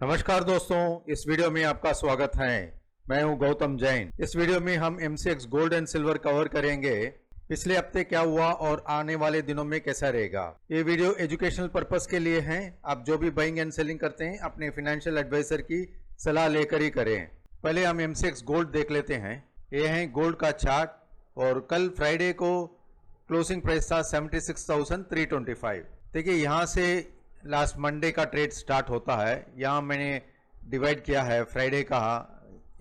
नमस्कार दोस्तों, इस वीडियो में आपका स्वागत है। मैं हूं गौतम जैन। इस वीडियो में हम MCX gold and silver cover करेंगे। पिछले हफ्ते क्या हुआ और आने वाले दिनों में कैसा रहेगा। ये वीडियो एजुकेशनल पर्पस के लिए है। आप जो भी बाइंग एंड सेलिंग करते हैं अपने फाइनेंशियल एडवाइजर की सलाह लेकर ही करें। पहले हम MCX गोल्ड देख लेते हैं। ये है गोल्ड का चार्ट और कल फ्राइडे को क्लोजिंग प्राइस था 76,325। देखिए यहाँ से लास्ट मंडे का ट्रेड स्टार्ट होता है। यहाँ मैंने डिवाइड किया है, फ्राइडे का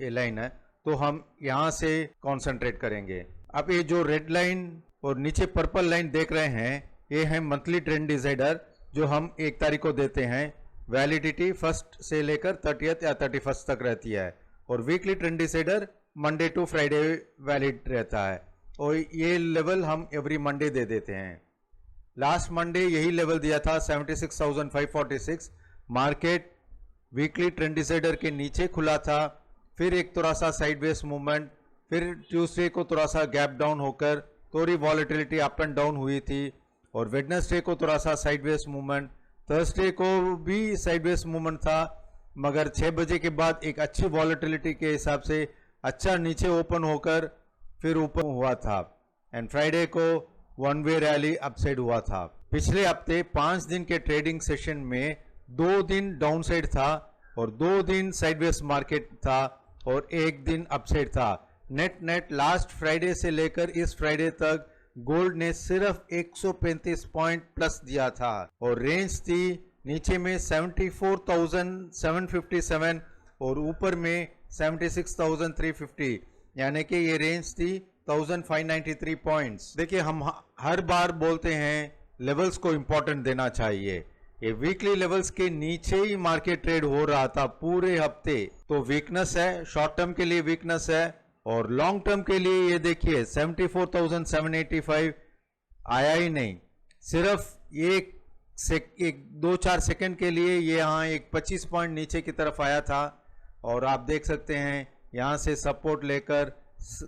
ये लाइन है, तो हम यहाँ से कंसंट्रेट करेंगे। अब ये जो रेड लाइन और नीचे पर्पल लाइन देख रहे हैं, ये है मंथली ट्रेंड डिसाइडर जो हम 1 तारीख को देते हैं। वैलिडिटी 1 से लेकर 30 या 31 तक रहती है और weekly trend decider Monday to Friday valid रहता है और ये लेवल हम एवरी मंडे दे देते हैं। लास्ट मंडे यही लेवल दिया था 76,546। मार्केट वीकली ट्रेंड डिसाइडर के नीचे खुला था, फिर एक थोड़ा सा साइडवेज मूवमेंट, फिर ट्यूसडे को थोड़ा सा गैप डाउन होकर थोड़ी वॉलेटिलिटी अप एंड डाउन हुई थी और वेडनेसडे को थोड़ा सा साइडवेज मूवमेंट, थर्सडे को भी साइडवेज मूवमेंट था, मगर 6 बजे के बाद एक अच्छी वॉलेटिलिटी के हिसाब से अच्छा नीचे ओपन होकर फिर ऊपर हुआ था एंड फ्राइडे को वन वे रैली अपसाइड हुआ था। पिछले हफ्ते 5 दिन के ट्रेडिंग सेशन में 2 दिन डाउन साइड था और 2 दिन साइडवेज मार्केट था और 1 दिन अपसाइड था। नेट लास्ट फ्राइडे से लेकर इस फ्राइडे तक गोल्ड ने सिर्फ 135 पॉइंट प्लस दिया था और रेंज थी नीचे में 74,757 और ऊपर में 76,350, यानी कि ये रेंज थी 1593 पॉइंट्स। देखिए हम हर बार बोलते हैं लेवल्स को इंपॉर्टेंट देना चाहिए। ये वीकली लेवल्स के नीचे ही मार्केट ट्रेड हो रहा था पूरे हफ्ते, तो वीकनेस है, शॉर्ट टर्म के लिए वीकनेस है और लॉन्ग टर्म के लिए ये देखिए 74,785 आया ही नहीं। सिर्फ एक 2-4 सेकंड के लिए ये यहाँ एक 25 पॉइंट नीचे की तरफ आया था और आप देख सकते हैं यहाँ से सपोर्ट लेकर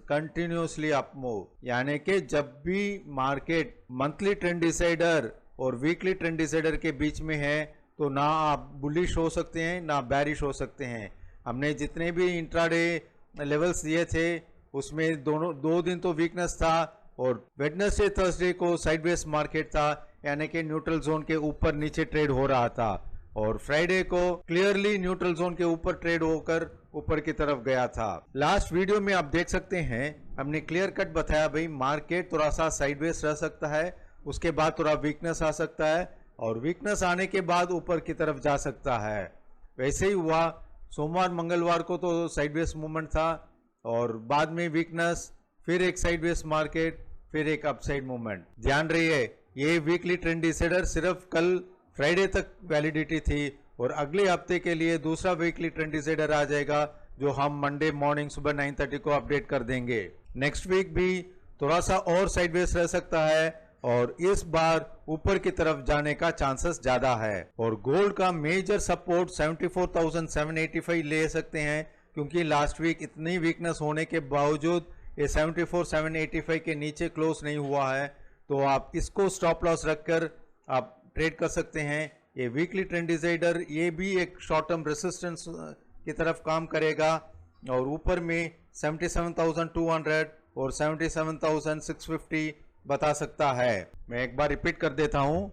कंटिन्यूसली अप मूव, यानी कि जब भी मार्केट मंथली ट्रेंड डिसाइडर और वीकली ट्रेंड डिसाइडर के बीच में है तो ना आप बुलिश हो सकते हैं ना बैरिश हो सकते हैं। हमने जितने भी इंट्राडे लेवल्स दिए थे उसमें 2 दिन तो वीकनेस था और वेडनेसडे थर्सडे को साइडवेज मार्केट था, यानी कि न्यूट्रल जोन के ऊपर नीचे ट्रेड हो रहा था और फ्राइडे को क्लियरली न्यूट्रल जोन के ऊपर ट्रेड होकर ऊपर की तरफ गया था। लास्ट वीडियो में आप देख सकते हैं हमने क्लियर कट बताया भाई मार्केट थोड़ा सा साइडवेज रह सकता है, उसके बाद थोड़ा वीकनेस आ सकता है और वीकनेस आने के बाद ऊपर की तरफ जा सकता है। वैसे ही हुआ, सोमवार मंगलवार को तो साइडवेज मूवमेंट था और बाद में वीकनेस, फिर एक साइडवेज मार्केट, फिर एक अपसाइड मूवमेंट। ध्यान रहिए ये वीकली ट्रेंड डिसाइडर सिर्फ कल फ्राइडे तक वैलिडिटी थी और अगले हफ्ते के लिए दूसरा वीकली ट्रेंड डिसाइडर आ जाएगा जो हम मंडे मॉर्निंग सुबह 9:30 को अपडेट कर देंगे। नेक्स्ट वीक भी थोड़ा सा और साइडवेज रह सकता है और इस बार ऊपर की तरफ जाने का चांसेस ज्यादा है और गोल्ड का मेजर सपोर्ट 74,785 ले सकते हैं, क्योंकि लास्ट वीक इतनी वीकनेस होने के बावजूद ये 74,785 के नीचे क्लोज नहीं हुआ है, तो आप इसको स्टॉप लॉस रखकर आप ट्रेड कर सकते हैं। ये वीकली ट्रेंड डिसाइडर ये भी एक शॉर्ट टर्म रेसिस्टेंस की तरफ काम करेगा और ऊपर में 77,200 और 77,650 बता सकता है। मैं एक बार रिपीट कर देता हूं,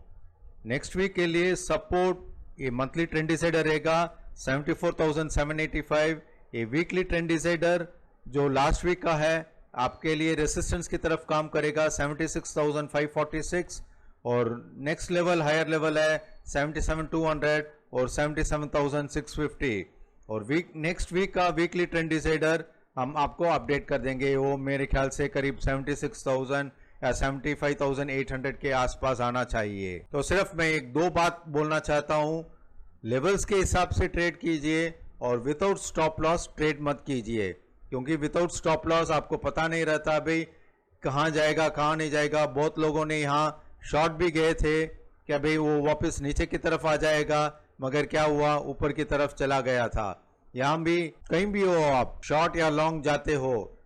नेक्स्ट वीक के लिए सपोर्ट ये मंथली ट्रेंड डिसाइडर रहेगा 74,785। ये वीकली ट्रेंड डिसाइडर जो लास्ट वीक का है आपके लिए रेसिस्टेंस की तरफ काम करेगा 76,546 और नेक्स्ट लेवल हायर लेवल है 77,200 और 77,650 और नेक्स्ट वीक का वीकली ट्रेंड डिसाइडर हम आपको अपडेट कर देंगे। वो मेरे ख्याल से करीब 76,000 या 75,800 के आसपास आना चाहिए। तो सिर्फ मैं 1-2 बात बोलना चाहता हूं, लेवल्स के हिसाब से ट्रेड कीजिए और विदाउट स्टॉप लॉस ट्रेड मत कीजिए, क्योंकि विदाउट स्टॉप लॉस आपको पता नहीं रहता भाई कहाँ जाएगा कहाँ नहीं जाएगा। बहुत लोगों ने यहाँ शॉर्ट भी गए थे क्या भाई वो वापस नीचे की तरफ आ जाएगा, मगर क्या हुआ ऊपर की तरफ चला गया था। यहाँ भी कहीं भी हो आप शॉर्ट या लॉन्ग जाते हो,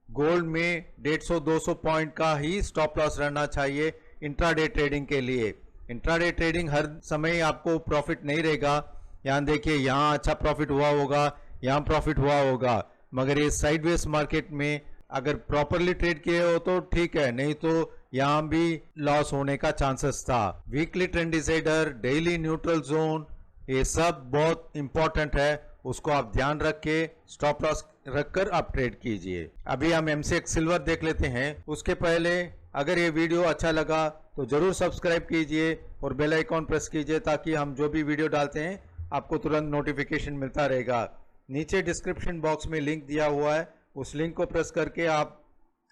गोल्ड में 150-200 पॉइंट का ही स्टॉप लॉस रहना चाहिए इंट्राडे ट्रेडिंग के लिए। इंट्राडे ट्रेडिंग हर समय आपको प्रॉफिट नहीं रहेगा, यहाँ देखिए, यहाँ अच्छा प्रॉफिट हुआ होगा, यहाँ प्रॉफिट हुआ होगा, मगर ये साइडवेज मार्केट में अगर प्रॉपरली ट्रेड किए हो तो ठीक है, नहीं तो यहाँ भी लॉस होने का चांसेस था। Weekly trend decider, daily neutral zone, ये सब बहुत इंपॉर्टेंट है, उसको आप ध्यान रख के स्टॉप लॉस रखकर आप ट्रेड कीजिए। अभी हम एमसीएक्स सिल्वर देख लेते हैं। उसके पहले अगर ये वीडियो अच्छा लगा तो जरूर सब्सक्राइब कीजिए और बेल आइकॉन प्रेस कीजिए, ताकि हम जो भी वीडियो डालते हैं आपको तुरंत नोटिफिकेशन मिलता रहेगा। नीचे डिस्क्रिप्शन बॉक्स में लिंक दिया हुआ है, उस लिंक को प्रेस करके आप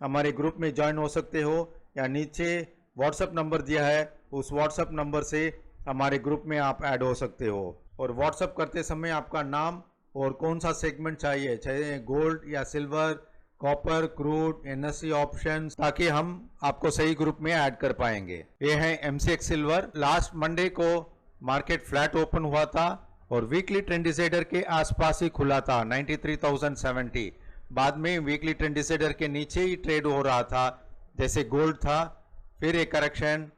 हमारे ग्रुप में ज्वाइन हो सकते हो, या नीचे व्हाट्सएप नंबर दिया है, उस व्हाट्सएप नंबर से हमारे ग्रुप में आप ऐड हो सकते हो। और व्हाट्सएप करते समय आपका नाम और कौन सा सेगमेंट चाहिए, चाहे गोल्ड या silver, copper, crude, NSC options, ताकि हम आपको सही ग्रुप में ऐड कर पाएंगे। ये है एमसीएक्स सिल्वर। लास्ट मंडे को मार्केट फ्लैट ओपन हुआ था और वीकली ट्रेंड डिसाइडर के आसपास ही खुला था 93,070। बाद में वीकली ट्रेंड डिसाइडर के नीचे ही ट्रेड हो रहा था, जैसे गोल्ड था, फिर एक करेक्शन,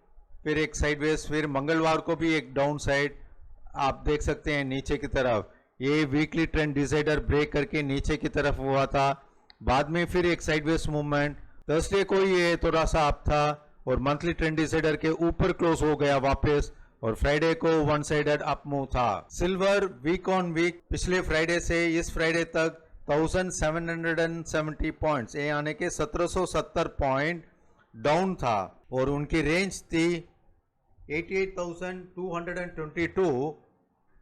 फिर एक साइडवेज, फिर मंगलवार को भी एक डाउन साइड आप देख सकते हैं नीचे की तरफ। ये वीकली ट्रेंड डिसाइडर ब्रेक करके नीचे की तरफ हुआ था, बाद में फिर एक साइडवेज मूवमेंट। थर्सडे को ये थोड़ा सा अप था और मंथली ट्रेंड डिसाइडर के ऊपर क्लोज हो गया वापस, और फ्राइडे को वन साइडेड अप मूव था। सिल्वर वीक ऑन वीक पिछले फ्राइडे से इस फ्राइडे तक 1770 पॉइंट्स, ये यानी कि 1770 पॉइंट डाउन था, और उनकी रेंज थी 88,222।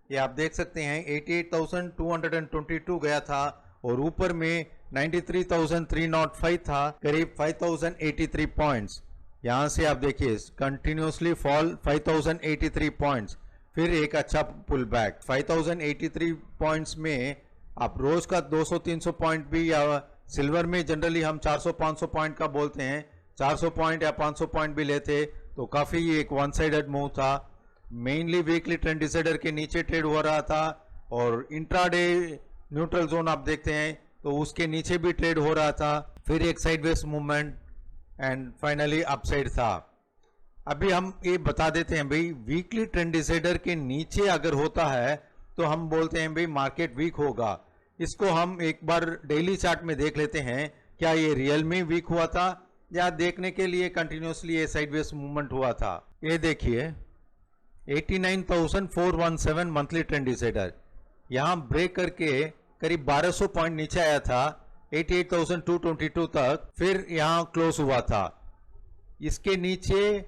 ये आप देख सकते हैं 88,222 गया था, और ऊपर में 93,305 था, करीब 5,083 पॉइंट्स। यहां से आप देखिए कंटिन्यूसली फॉल 5,083 पॉइंट्स, फिर एक अच्छा पुल बैक 5,083 पॉइंट्स में आप रोज का 200-300 पॉइंट भी, या सिल्वर में जनरली हम 400-500 पॉइंट का बोलते हैं, 400 पॉइंट या 500 पॉइंट भी लेते तो काफी एक वन साइडेड मूव था। मेनली वीकली ट्रेंड डिसाइडर के नीचे ट्रेड हो रहा था, और इंट्राडे न्यूट्रल जोन आप देखते हैं तो उसके नीचे भी ट्रेड हो रहा था, फिर एक sideways movement and finally upside था। अभी हम ये बता देते हैं भाई, वीकली ट्रेंड डिसाइडर के नीचे अगर होता है तो हम बोलते हैं भाई मार्केट वीक होगा। इसको हम एक बार डेली चार्ट में देख लेते हैं, क्या ये रियल में वीक हुआ था या देखने के लिए कंटिन्यूसली ये साइडवेज मूवमेंट हुआ था। ये देखिए 89,417 मंथली ट्रेंड डिसाइडर यहां ब्रेक करके करीब 1200 पॉइंट नीचे आया था 88,222 तक, फिर यहां क्लोज हुआ था। इसके नीचे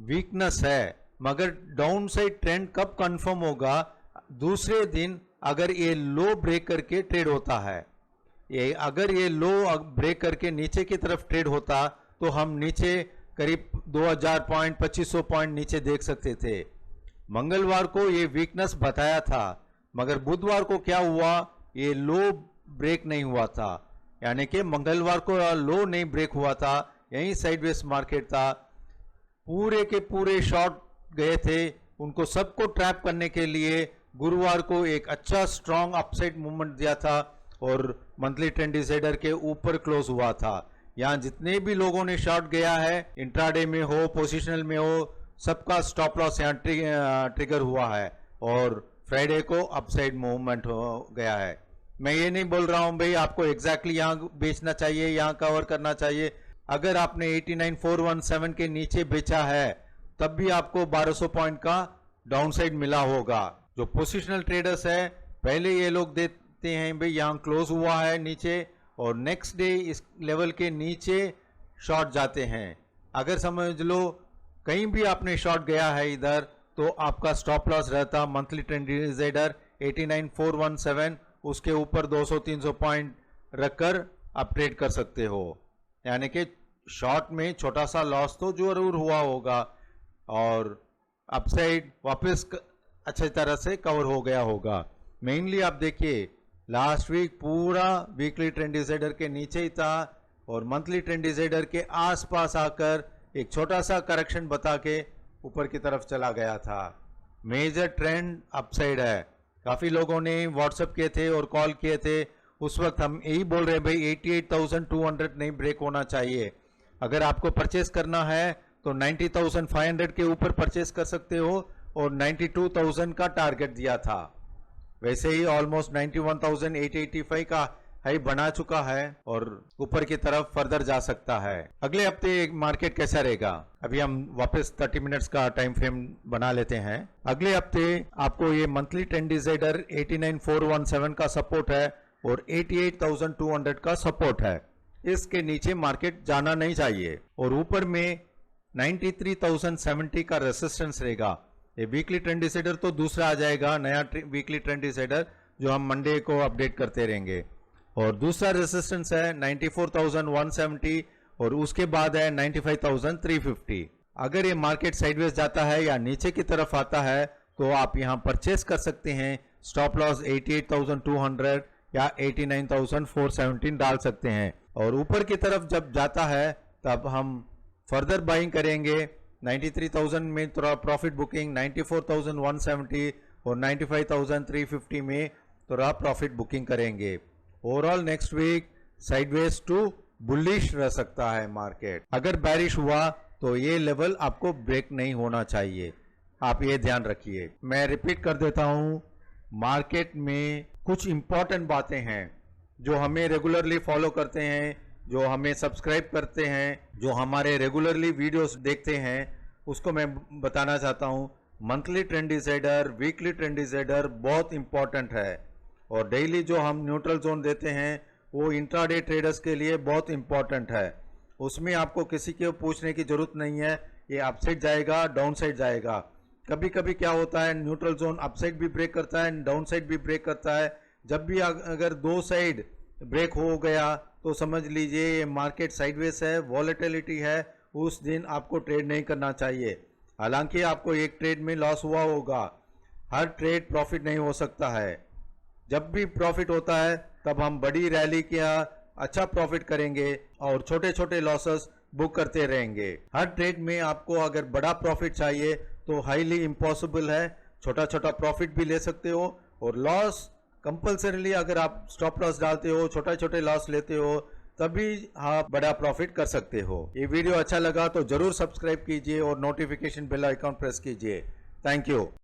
वीकनेस है, मगर डाउन साइड ट्रेंड कब कंफर्म होगा, दूसरे दिन अगर ये लो ब्रेक करके ट्रेड होता है। ये अगर ये लो ब्रेक करके नीचे की तरफ ट्रेड होता तो हम नीचे करीब 2000 पॉइंट 2500 पॉइंट नीचे देख सकते थे। मंगलवार को ये वीकनेस बताया था, मगर बुधवार को क्या हुआ, ये लो ब्रेक नहीं हुआ था, यानी कि मंगलवार को लो नहीं ब्रेक हुआ था, यही साइडवेज मार्केट था। पूरे के पूरे शॉर्ट गए थे, उनको सबको ट्रैप करने के लिए गुरुवार को एक अच्छा स्ट्रॉन्ग अपसाइड मूवमेंट दिया था और मंथली ट्रेंड डिसाइडर के ऊपर क्लोज हुआ था। यहाँ जितने भी लोगों ने शॉर्ट गया है, इंट्राडे में हो, पोजिशनल में हो, सबका स्टॉप लॉस यहाँ ट्रिगर हुआ है और फ्राइडे को अपसाइड मूवमेंट हो गया है। मैं ये नहीं बोल रहा हूं भाई आपको एग्जैक्टली यहाँ बेचना चाहिए, यहाँ कवर करना चाहिए। अगर आपने 89,417 के नीचे बेचा है तब भी आपको 1200 पॉइंट का डाउनसाइड मिला होगा। जो पोजिशनल ट्रेडर्स है, पहले ये लोग देते हैं भाई यहाँ क्लोज हुआ है नीचे, और नेक्स्ट डे इस लेवल के नीचे शॉर्ट जाते हैं। अगर समझ लो कहीं भी आपने शॉर्ट गया है इधर, तो आपका स्टॉप लॉस रहता मंथली ट्रेंड डिसाइडर 89,417, उसके ऊपर 200-300 पॉइंट रखकर आप ट्रेड कर सकते हो। यानी कि शॉर्ट में छोटा सा लॉस तो जरूर हुआ होगा और अपसाइड वापस अच्छी तरह से कवर हो गया होगा। मेनली आप देखिए लास्ट वीक पूरा वीकली ट्रेंड डिसाइडर के नीचे ही था और मंथली ट्रेंड डिसाइडर के आसपास आकर एक छोटा सा करेक्शन बता के ऊपर की तरफ चला गया था। मेजर ट्रेंड अपसाइड है। काफी लोगों ने व्हाट्सएप किए थे और कॉल किए थे, उस वक्त हम यही बोल रहे हैं भाई 88,200 नहीं ब्रेक होना चाहिए। अगर आपको परचेस करना है तो 90,500 के ऊपर परचेस कर सकते हो और 92,000 का टारगेट दिया था। वैसे ही ऑलमोस्ट 91,885 का हाई बना चुका है और ऊपर की तरफ फर्दर जा सकता है। अगले हफ्ते मार्केट कैसा रहेगा, अभी हम वापस 30 मिनट्स का टाइम फ्रेम बना लेते हैं। अगले हफ्ते आपको ये मंथली ट्रेंड डिसाइडर 89,417 का सपोर्ट है और 88,200 का सपोर्ट है। इसके नीचे मार्केट जाना नहीं चाहिए और ऊपर में 93,070 का रेसिस्टेंस रहेगा। ये वीकली ट्रेंड डिसाइडर तो दूसरा आ जाएगा, नया वीकली ट्रेंड डिसाइडर जो हम मंडे को अपडेट करते रहेंगे। और दूसरा रेसिस्टेंस है 94,170 और उसके बाद है 95,350। अगर ये मार्केट साइडवेज जाता है या नीचे की तरफ आता है तो आप यहां परचेस कर सकते हैं। स्टॉप लॉस 88,200 या 89,417 डाल सकते हैं और ऊपर की तरफ जब जाता है तब हम फर्दर बाइंग करेंगे। 93,000 में थोड़ा प्रॉफिट बुकिंग, 94,170 और 95,350 में थोड़ा प्रॉफिट बुकिंग करेंगे। Overall next week sideways to bullish रह सकता है मार्केट। अगर बैरिश हुआ तो ये लेवल आपको ब्रेक नहीं होना चाहिए, आप ये ध्यान रखिए। मैं रिपीट कर देता हूं, मार्केट में कुछ इंपॉर्टेंट बातें हैं जो हमें रेगुलरली फॉलो करते हैं, जो हमें सब्सक्राइब करते हैं, जो हमारे रेगुलरली वीडियोस देखते हैं, उसको मैं बताना चाहता हूं। Monthly trend decider, weekly trend decider बहुत इंपॉर्टेंट है और डेली जो हम न्यूट्रल जोन देते हैं वो इंट्राडे ट्रेडर्स के लिए बहुत इंपॉर्टेंट है। उसमें आपको किसी को पूछने की जरूरत नहीं है, ये अपसाइड जाएगा डाउन साइड जाएगा। कभी कभी क्या होता है, न्यूट्रल जोन अपसाइड भी ब्रेक करता है, डाउन साइड भी ब्रेक करता है। जब भी अगर दो साइड ब्रेक हो गया तो समझ लीजिए ये मार्केट साइडवेज है, वॉलेटिलिटी है, उस दिन आपको ट्रेड नहीं करना चाहिए। हालांकि आपको एक ट्रेड में लॉस हुआ होगा, हर ट्रेड प्रॉफिट नहीं हो सकता है। जब भी प्रॉफिट होता है तब हम बड़ी रैली का अच्छा प्रॉफिट करेंगे और छोटे छोटे लॉसेस बुक करते रहेंगे। हर ट्रेड में आपको अगर बड़ा प्रॉफिट चाहिए तो हाईली इम्पॉसिबल है, छोटा छोटा प्रॉफिट भी ले सकते हो और लॉस कंपल्सरीली अगर आप स्टॉप लॉस डालते हो, छोटा छोटे लॉस लेते हो, तभी आप बड़ा प्रॉफिट कर सकते हो। ये वीडियो अच्छा लगा तो जरूर सब्सक्राइब कीजिए और नोटिफिकेशन बेल आइकॉन प्रेस कीजिए। Thank you.